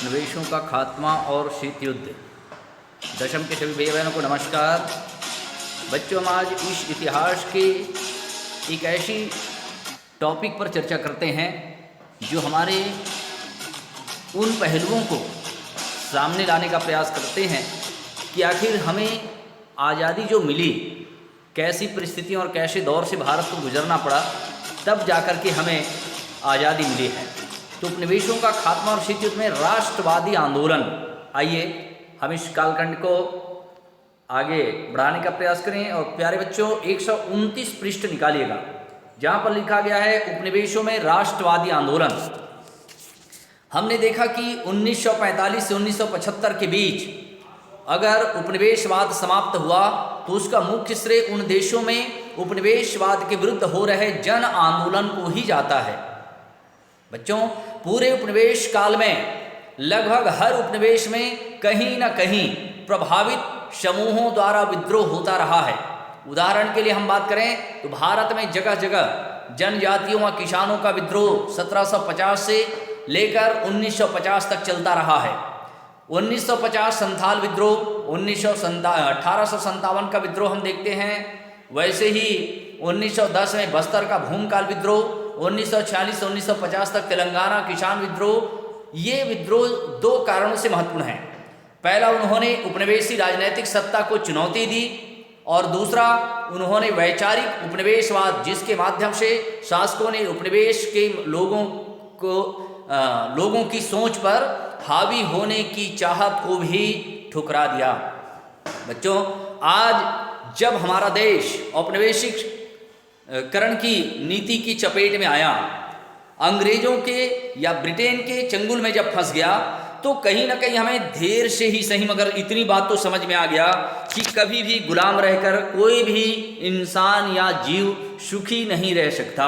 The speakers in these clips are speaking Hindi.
उपनिवेशों का खात्मा और शीत युद्ध। दशम के सभी भाई बहनों को नमस्कार। बच्चों, हम आज इस इतिहास के एक ऐसी टॉपिक पर चर्चा करते हैं जो हमारे उन पहलुओं को सामने लाने का प्रयास करते हैं कि आखिर हमें आज़ादी जो मिली, कैसी परिस्थितियों और कैसे दौर से भारत को गुजरना पड़ा, तब जाकर के हमें आज़ादी मिली है। तो उपनिवेशों का खात्मा और शीत युद्ध में राष्ट्रवादी आंदोलन, आइए हम इस कालखंड को आगे बढ़ाने का प्रयास करें। और प्यारे बच्चों, 129 पृष्ठ निकालिएगा जहाँ पर लिखा गया है उपनिवेशों में राष्ट्रवादी आंदोलन। हमने देखा कि 1945 से 1975 के बीच अगर उपनिवेशवाद समाप्त हुआ तो उसका मुख्य श्रेय उन देशों में उपनिवेशवाद के विरुद्ध हो रहे जन आंदोलन को ही जाता है। बच्चों, पूरे उपनिवेश काल में लगभग हर उपनिवेश में कहीं न कहीं प्रभावित समूहों द्वारा विद्रोह होता रहा है। उदाहरण के लिए हम बात करें तो भारत में जगह जगह जनजातियों व किसानों का विद्रोह 1750 से लेकर 1950 तक चलता रहा है। 1950 संथाल विद्रोह, 1857 का विद्रोह हम देखते हैं। वैसे ही 1910 में बस्तर का भूमकाल विद्रोह, 1946 से 1950 तक तेलंगाना किसान विद्रोह। ये विद्रोह दो कारणों से महत्वपूर्ण हैं। पहला, उन्होंने उपनिवेशी राजनीतिक सत्ता को चुनौती दी, और दूसरा, उन्होंने वैचारिक उपनिवेशवाद, जिसके माध्यम से शासकों ने उपनिवेश के लोगों की सोच पर हावी होने की चाहत को भी ठुकरा दिया। बच्चों, आज जब हमारा देश औपनिवेशिकरण की नीति की चपेट में आया, अंग्रेजों के या ब्रिटेन के चंगुल में जब फंस गया, तो कहीं ना कहीं हमें देर से ही सही मगर इतनी बात तो समझ में आ गया कि कभी भी गुलाम रहकर कोई भी इंसान या जीव सुखी नहीं रह सकता।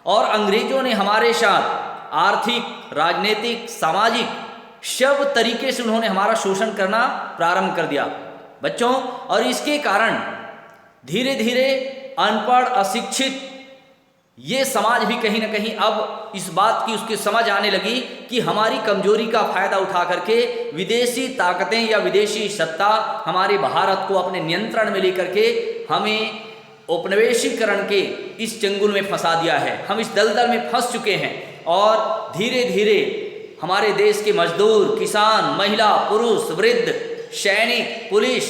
और अंग्रेजों ने हमारे साथ आर्थिक, राजनीतिक, सामाजिक सब तरीके से उन्होंने हमारा शोषण करना प्रारंभ कर दिया। बच्चों, और इसके कारण धीरे धीरे अनपढ़, अशिक्षित ये समाज भी कहीं ना कहीं अब इस बात की उसकी समझ आने लगी कि हमारी कमजोरी का फायदा उठा करके विदेशी ताकतें या विदेशी सत्ता हमारे भारत को अपने नियंत्रण में लेकर के हमें औपनिवेशीकरण के इस चंगुल में फंसा दिया है। हम इस दलदल में फंस चुके हैं और धीरे धीरे हमारे देश के मजदूर, किसान, महिला, पुरुष, वृद्ध, सैनिक, पुलिस,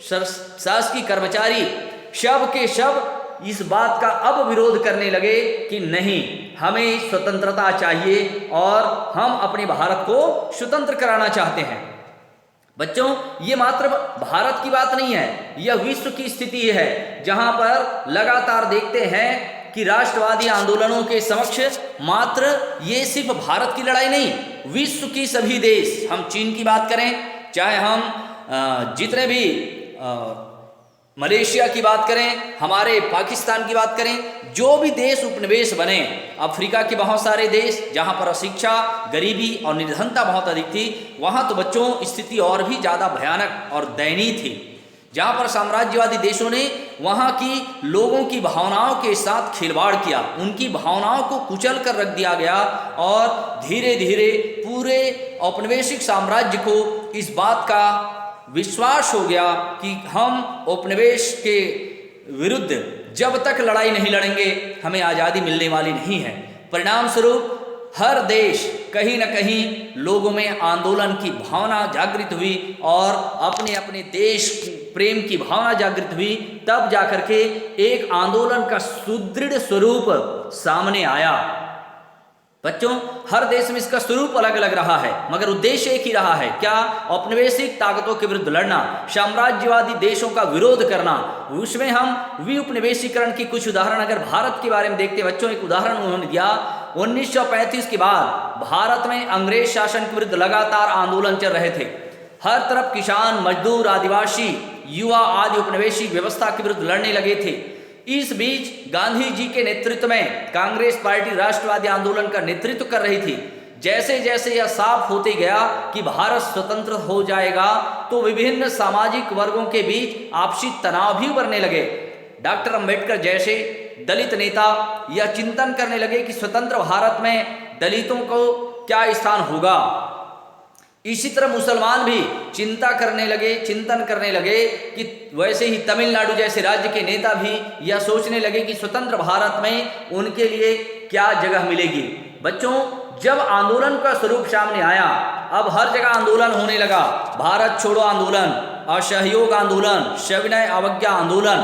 शासकीय कर्मचारी सब के सब इस बात का अब विरोध करने लगे कि नहीं, हमें स्वतंत्रता चाहिए और हम अपने भारत को स्वतंत्र कराना चाहते हैं। बच्चों, ये मात्र भारत की बात नहीं है, यह विश्व की स्थिति है, जहां पर लगातार देखते हैं कि राष्ट्रवादी आंदोलनों के समक्ष मात्र ये सिर्फ भारत की लड़ाई नहीं, विश्व की सभी देश, हम चीन की बात करें, चाहे हम जितने भी मलेशिया की बात करें, हमारे पाकिस्तान की बात करें, जो भी देश उपनिवेश बने, अफ्रीका के बहुत सारे देश जहां पर अशिक्षा, गरीबी और निर्धनता बहुत अधिक थी, वहां तो बच्चों स्थिति और भी ज़्यादा भयानक और दयनीय थी। जहां पर साम्राज्यवादी देशों ने वहां की लोगों की भावनाओं के साथ खिलवाड़ किया, उनकी भावनाओं को कुचल कर रख दिया गया और धीरे धीरे पूरे औपनिवेशिक साम्राज्य को इस बात का विश्वास हो गया कि हम उपनिवेश के विरुद्ध जब तक लड़ाई नहीं लड़ेंगे हमें आज़ादी मिलने वाली नहीं है। परिणाम स्वरूप हर देश कहीं न कहीं लोगों में आंदोलन की भावना जागृत हुई और अपने अपने देश प्रेम की भावना जागृत हुई, तब जाकर के एक आंदोलन का सुदृढ़ स्वरूप सामने आया। बच्चों, हर देश में इसका स्वरूप अलग अलग रहा है मगर उद्देश्य एक ही रहा है, क्या? औपनिवेशिक ताकतों के विरुद्ध लड़ना, साम्राज्यवादी देशों का विरोध करना। उसमें हम विउपनिवेशीकरण की कुछ उदाहरण अगर भारत के बारे में देखते हैं, बच्चों एक उदाहरण उन्होंने दिया, 1935 के बाद भारत में अंग्रेज शासन के विरुद्ध लगातार आंदोलन चल रहे थे। हर तरफ किसान, मजदूर, आदिवासी, युवा आदि उपनिवेशी व्यवस्था के विरुद्ध लड़ने लगे थे। इस बीच गांधी जी के नेतृत्व में कांग्रेस पार्टी राष्ट्रवादी आंदोलन का नेतृत्व कर रही थी। जैसे जैसे यह साफ होते गया कि भारत स्वतंत्र हो जाएगा, तो विभिन्न सामाजिक वर्गों के बीच आपसी तनाव भी उभरने लगे। डॉक्टर अंबेडकर जैसे दलित नेता यह चिंतन करने लगे कि स्वतंत्र भारत में दलितों को क्या स्थान होगा। इसी तरह मुसलमान भी चिंतन करने लगे कि वैसे ही तमिलनाडु जैसे राज्य के नेता भी यह सोचने लगे कि स्वतंत्र भारत में उनके लिए क्या जगह मिलेगी। बच्चों, जब आंदोलन का स्वरूप सामने आया, अब हर जगह आंदोलन होने लगा। भारत छोड़ो आंदोलन, असहयोग आंदोलन, सविनय अवज्ञा आंदोलन,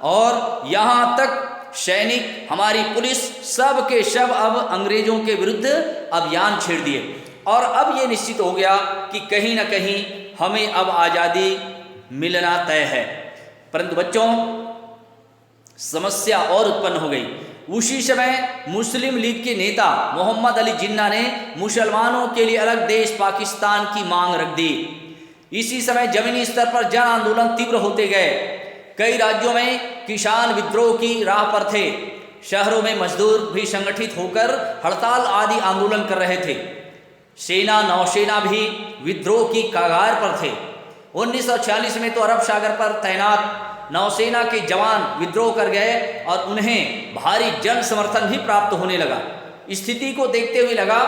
और यहाँ तक सैनिक, हमारी पुलिस, सब के सब अब अंग्रेजों के विरुद्ध अभियान छेड़ दिए। और अब ये निश्चित हो गया कि कहीं ना कहीं हमें अब आज़ादी मिलना तय है। परंतु बच्चों, समस्या और उत्पन्न हो गई। उसी समय मुस्लिम लीग के नेता मोहम्मद अली जिन्ना ने मुसलमानों के लिए अलग देश पाकिस्तान की मांग रख दी। इसी समय जमीनी स्तर पर जन आंदोलन तीव्र होते गए। कई राज्यों में किसान विद्रोह की राह पर थे। शहरों में मजदूर भी संगठित होकर हड़ताल आदि आंदोलन कर रहे थे। सेना, नौसेना भी विद्रोह की कगार पर थे। 1946 में तो अरब सागर पर तैनात नौसेना के जवान विद्रोह कर गए और उन्हें भारी जन समर्थन भी प्राप्त होने लगा। स्थिति को देखते हुए लगा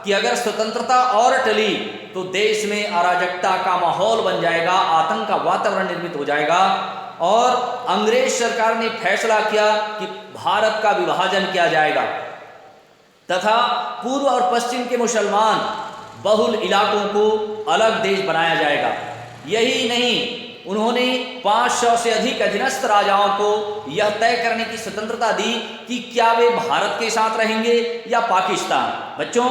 कि अगर स्वतंत्रता और टली तो देश में अराजकता का माहौल बन जाएगा, आतंक का वातावरण निर्मित हो जाएगा। और अंग्रेज सरकार ने फैसला किया कि भारत का विभाजन किया जाएगा तथा पूर्व और पश्चिम के मुसलमान बहुल इलाकों को अलग देश बनाया जाएगा। यही नहीं, उन्होंने 500 से अधिक अधीनस्थ राजाओं को यह तय करने की स्वतंत्रता दी कि क्या वे भारत के साथ रहेंगे या पाकिस्तान। बच्चों,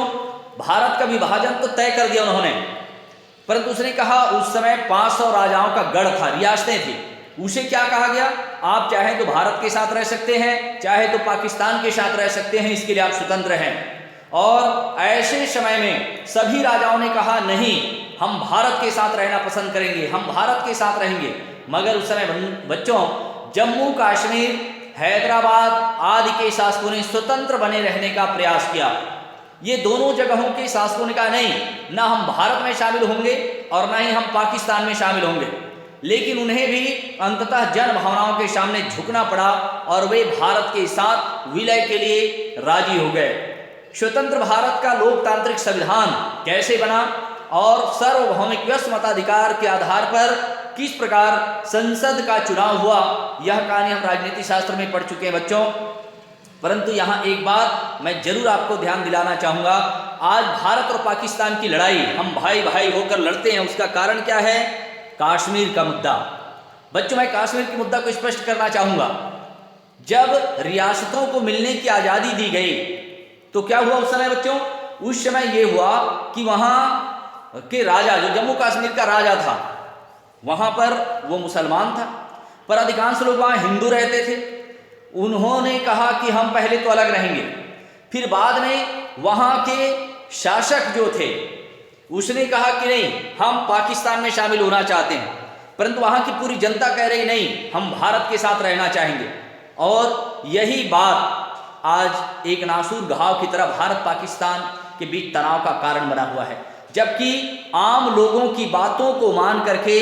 भारत का विभाजन तो तय कर दिया उन्होंने, परंतु उसने कहा, उस समय 500 राजाओं का गढ़ था, रियासतें थी। उसे क्या कहा गया, आप चाहे तो भारत के साथ रह सकते हैं, चाहे तो पाकिस्तान के साथ रह सकते हैं, इसके लिए आप स्वतंत्र हैं। और ऐसे समय में सभी राजाओं ने कहा, नहीं, हम भारत के साथ रहना पसंद करेंगे, हम भारत के साथ रहेंगे। मगर उस समय बच्चों, जम्मू कश्मीर, हैदराबाद आदि के शासकों ने स्वतंत्र बने रहने का प्रयास किया। ये दोनों जगहों के शासकों ने कहा, नहीं, ना हम भारत में शामिल होंगे और ना ही हम पाकिस्तान में शामिल होंगे। लेकिन उन्हें भी अंततः जन भावनाओं के सामने झुकना पड़ा और वे भारत के साथ विलय के लिए राजी हो गए। स्वतंत्र भारत का लोकतांत्रिक संविधान कैसे बना और सार्वभौमिक मताधिकार के आधार पर किस प्रकार संसद का चुनाव हुआ, यह कहानी हम राजनीति शास्त्र में पढ़ चुके हैं बच्चों। परंतु यहाँ एक बात मैं जरूर आपको ध्यान दिलाना चाहूँगा, आज भारत और पाकिस्तान की लड़ाई हम भाई भाई होकर लड़ते हैं, उसका कारण क्या है? कश्मीर का मुद्दा। बच्चों, मैं कश्मीर के मुद्दा को स्पष्ट करना चाहूँगा। जब रियासतों को मिलने की आज़ादी दी गई तो क्या हुआ उस समय बच्चों? उस समय ये हुआ कि वहाँ के राजा, जो जम्मू कश्मीर का राजा था, वहाँ पर वो मुसलमान था, पर अधिकांश लोग वहाँ हिंदू रहते थे। उन्होंने कहा कि हम पहले तो अलग रहेंगे, फिर बाद में वहाँ के शासक जो थे उसने कहा कि नहीं, हम पाकिस्तान में शामिल होना चाहते हैं। परंतु वहाँ की पूरी जनता कह रही, नहीं, हम भारत के साथ रहना चाहेंगे। और यही बात आज एक नासूर घाव की तरह भारत पाकिस्तान के बीच तनाव का कारण बना हुआ है। जबकि आम लोगों की बातों को मान करके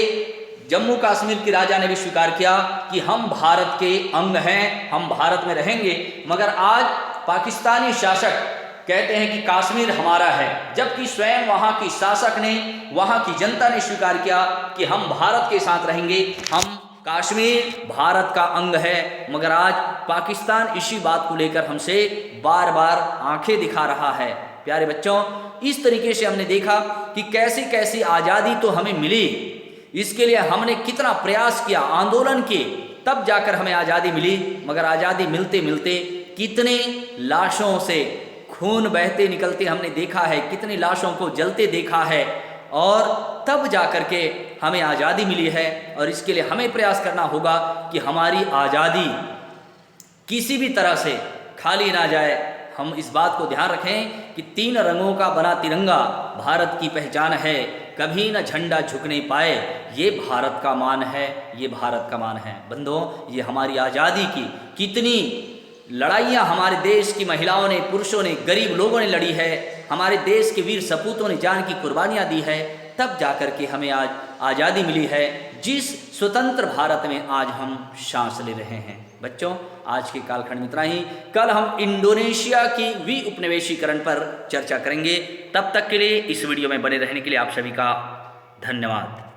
जम्मू कश्मीर के राजा ने भी स्वीकार किया कि हम भारत के अंग हैं, हम भारत में रहेंगे। मगर आज पाकिस्तानी शासक कहते हैं कि कश्मीर हमारा है, जबकि स्वयं वहाँ की शासक ने, वहाँ की जनता ने स्वीकार किया कि हम भारत के साथ रहेंगे, हम कश्मीर भारत का अंग है। मगर आज पाकिस्तान इसी बात को लेकर हमसे बार बार आंखें दिखा रहा है। प्यारे बच्चों, इस तरीके से हमने देखा कि कैसी कैसी आज़ादी तो हमें मिली, इसके लिए हमने कितना प्रयास किया, आंदोलन किए, तब जाकर हमें आज़ादी मिली। मगर आज़ादी मिलते मिलते कितने लाशों से खून बहते निकलते हमने देखा है, कितनी लाशों को जलते देखा है, और तब जाकर के हमें आज़ादी मिली है। और इसके लिए हमें प्रयास करना होगा कि हमारी आज़ादी किसी भी तरह से खाली ना जाए। हम इस बात को ध्यान रखें कि 3 रंगों का बना तिरंगा भारत की पहचान है, कभी न झंडा झुकने पाए, ये भारत का मान है, ये भारत का मान है। बंधुओं, ये हमारी आज़ादी की कितनी लड़ाइयाँ हमारे देश की महिलाओं ने, पुरुषों ने, गरीब लोगों ने लड़ी है, हमारे देश के वीर सपूतों ने जान की कुर्बानियाँ दी है, तब जाकर के हमें आज आज़ादी मिली है, जिस स्वतंत्र भारत में आज हम सांस ले रहे हैं। बच्चों आज के कालखंड में इतना ही। कल हम इंडोनेशिया की उपनिवेशीकरण पर चर्चा करेंगे। तब तक के लिए इस वीडियो में बने रहने के लिए आप सभी का धन्यवाद।